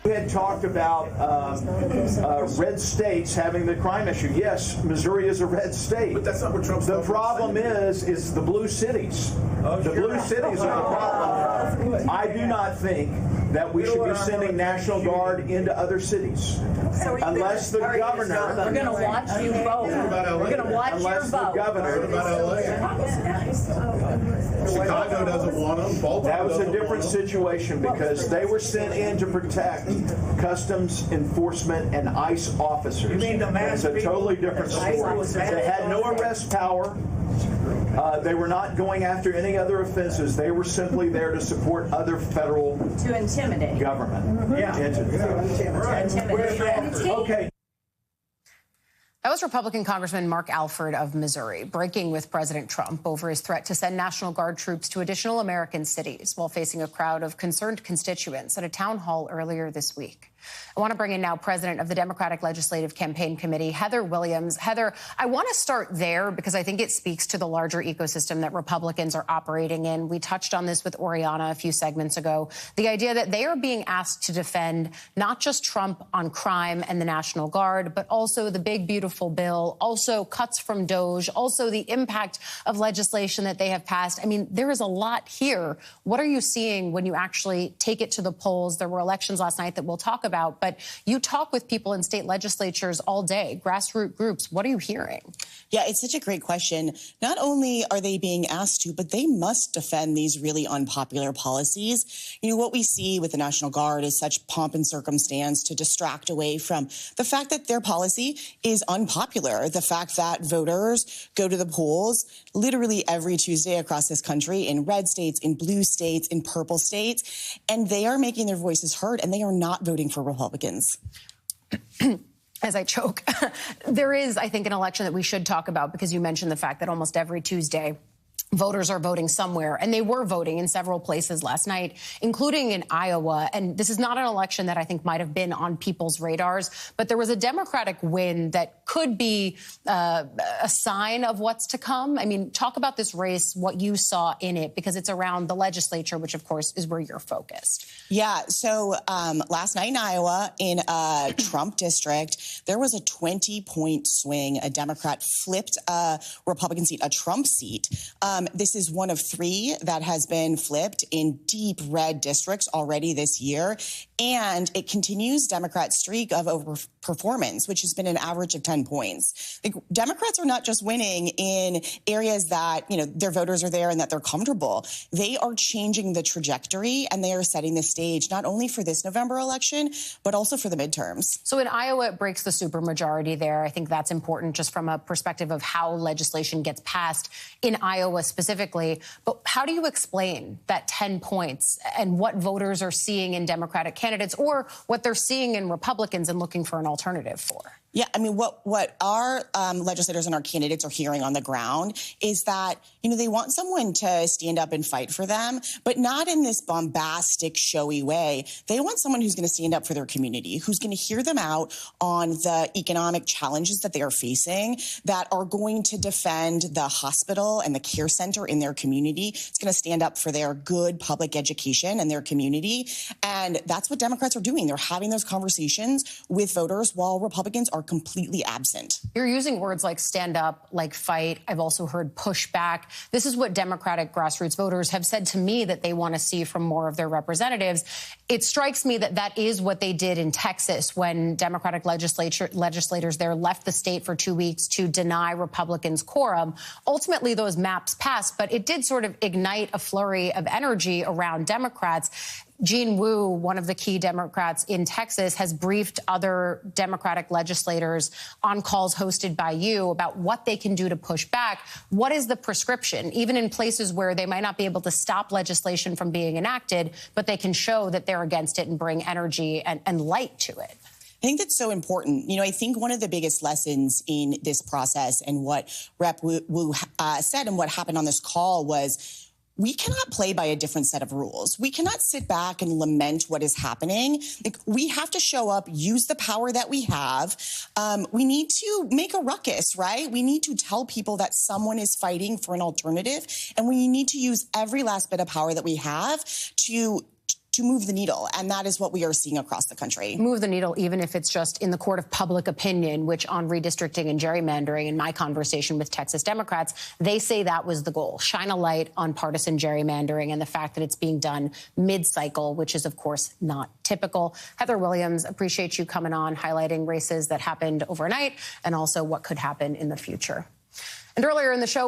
You had talked about red states having the crime issue. Yes, Missouri is a red state. But that's not what Trump's The problem is the blue cities. The blue cities are the problem. I do not think that we should be sending National Guard into other cities unless the governor. We're going to watch you vote. We're going to watch your vote. Chicago doesn't want them. Baltimore That was a different situation because they were sent in to protect customs enforcement and ICE officers. You mean the mass It's a totally different story. They had no arrest power. They were not going after any other offenses. They were simply there to support other federal To intimidate. government entities. Okay. That was Republican Congressman Mark Alford of Missouri breaking with President Trump over his threat to send National Guard troops to additional American cities while facing a crowd of concerned constituents at a town hall earlier this week. I want to bring in now President of the Democratic Legislative Campaign Committee, Heather Williams. Heather, I want to start there because I think it speaks to the larger ecosystem that Republicans are operating in. We touched on this with Oriana a few segments ago. The idea that they are being asked to defend not just Trump on crime and the National Guard, but also the big, beautiful bill, also cuts from DOJ, also the impact of legislation that they have passed. I mean, there is a lot here. What are you seeing when you actually take it to the polls? There were elections last night that we'll talk about, but you talk with people in state legislatures all day, grassroots groups. What are you hearing? Yeah, it's such a great question. Not only are they being asked to, but they must defend these really unpopular policies. You know, what we see with the National Guard is such pomp and circumstance to distract away from the fact that their policy is unpopular, the fact that voters go to the polls literally every Tuesday across this country in red states, in blue states, in purple states, and they are making their voices heard, and they are not voting for Republicans. As I choke, there is, I think, an election that we should talk about because you mentioned the fact that almost every Tuesday voters are voting somewhere, and they were voting in several places last night, including in Iowa. And this is not an election that I think might have been on people's radars, but there was a Democratic win that could be a sign of what's to come. I mean, talk about this race, what you saw in it, because it's around the legislature, which, of course, is where you're focused. Yeah, so last night in Iowa, in a Trump district, there was a 20-point swing. A Democrat flipped a Republican seat, a Trump seat. This is one of three that has been flipped in deep red districts already this year. And it continues Democrats' streak of overperformance, which has been an average of 10 points. Like, Democrats are not just winning in areas that, you know, their voters are there and that they're comfortable. They are changing the trajectory, and they are setting the stage not only for this November election, but also for the midterms. So in Iowa, it breaks the supermajority there. I think that's important just from a perspective of how legislation gets passed in Iowa specifically. But how do you explain that 10 points and what voters are seeing in Democratic candidates or what they're seeing in Republicans and looking for an alternative for? Yeah, I mean, what our legislators and our candidates are hearing on the ground is that, you know, they want someone to stand up and fight for them, but not in this bombastic, showy way. They want someone who's going to stand up for their community, who's going to hear them out on the economic challenges that they are facing, that are going to defend the hospital and the care center in their community. It's going to stand up for their good public education and their community. And that's what Democrats are doing. They're having those conversations with voters while Republicans are completely absent. You're using words like stand up, like fight. I've also heard pushback. This is what Democratic grassroots voters have said to me that they want to see from more of their representatives. It strikes me that that is what they did in Texas when Democratic legislators there left the state for 2 weeks to deny Republicans quorum. Ultimately, those maps passed, but it did sort of ignite a flurry of energy around Democrats. Jean Wu, one of the key Democrats in Texas, has briefed other Democratic legislators on calls hosted by you about what they can do to push back. What is the prescription, even in places where they might not be able to stop legislation from being enacted, but they can show that they're against it and bring energy and light to it? I think that's so important. You know, I think one of the biggest lessons in this process and what Rep. Wu said and what happened on this call was, we cannot play by a different set of rules. We cannot sit back and lament what is happening. Like, we have to show up, use the power that we have. We need to make a ruckus, right? We need to tell people that someone is fighting for an alternative, and we need to use every last bit of power that we have to to move the needle. And that is what we are seeing across the country. Move the needle, even if it's just in the court of public opinion, which on redistricting and gerrymandering, in my conversation with Texas Democrats, they say that was the goal. Shine a light on partisan gerrymandering and the fact that it's being done mid-cycle, which is, of course, not typical. Heather Williams, appreciate you coming on, highlighting races that happened overnight and also what could happen in the future. And earlier in the show,